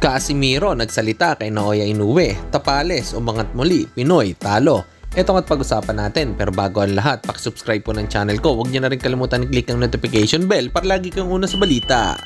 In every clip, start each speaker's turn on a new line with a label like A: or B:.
A: Casimiro nagsalita kay Naoya Inoue, Tapales umangat muli, Pinoy talo. Ito ang pag-usapan natin, pero bago ang lahat, subscribe po ng channel ko. Huwag niyo na rin kalimutan i-click ang notification bell para lagi kang una sa balita.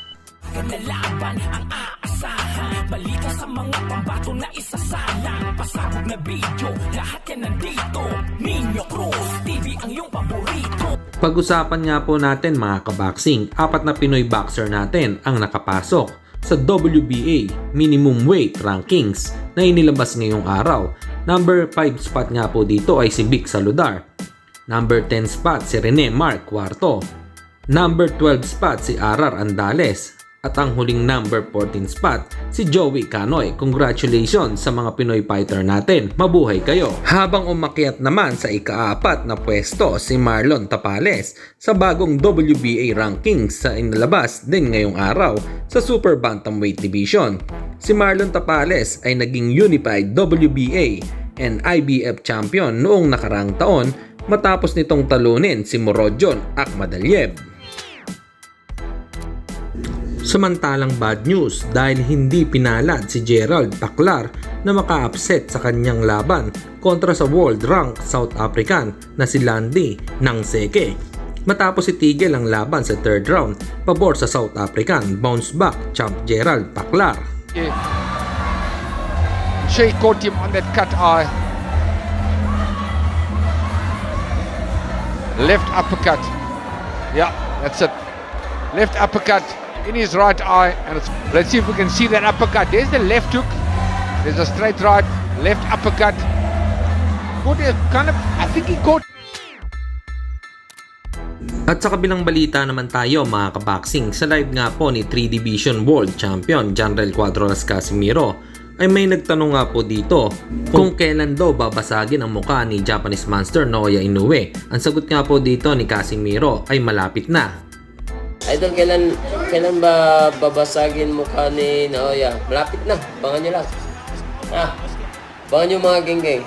B: Laban ang aasahan, balita sa mga pambato na isasalang, pasabog na video, lahat yan nandito. Minyo Cruz TV ang iyong paborito.
A: Pag-usapan nga po natin mga kaboxing, 4 na Pinoy boxer natin ang nakapasok sa WBA Minimum Weight Rankings na inilabas ngayong araw. Number 5 spot nga po dito ay si Vic Saludar. Number 10 spot si Rene Mark Cuarto. Number 12 spot si Arar Andales. At ang huling number 14 spot si Joey Canoy. Congratulations sa mga Pinoy fighter natin. Mabuhay kayo. Habang umakyat naman sa ika-4 na pwesto si Marlon Tapales sa bagong WBA rankings sa inilabas din ngayong araw sa Super Bantamweight Division. Si Marlon Tapales ay naging unified WBA and IBF champion noong nakaraang taon matapos nitong talunin si Murodjon Akhmadaliev. Samantalang bad news dahil hindi pinalad si Gerald Paclar na maka-upset sa kanyang laban kontra sa world rank South African na si Landy Nangseke. Matapos itigil ang laban sa 3rd round pabor sa South African bounce back champ Gerald Paclar.
C: She caught him on that cut eye. Left uppercut. Yeah, that's it. Left uppercut in his right eye, and let's see if we can see that uppercut. There's the left hook, there's a straight right, left uppercut. Caught a kind of, I think he caught.
A: At sa kabilang balita naman tayo mga kaboxing, sa live nga po ni 3 Division World Champion Janrel Cuadras Casimiro ay may nagtanong nga po dito kung kailan daw babasagin ang mukha ni Japanese Monster Naoya Inoue. Ang sagot nga po dito ni Casimiro ay malapit na.
D: Idol, kailan ba babasagin mukha ni Naoya? Malapit na, abangan nyo lang. Abangan nyo mga geng-geng.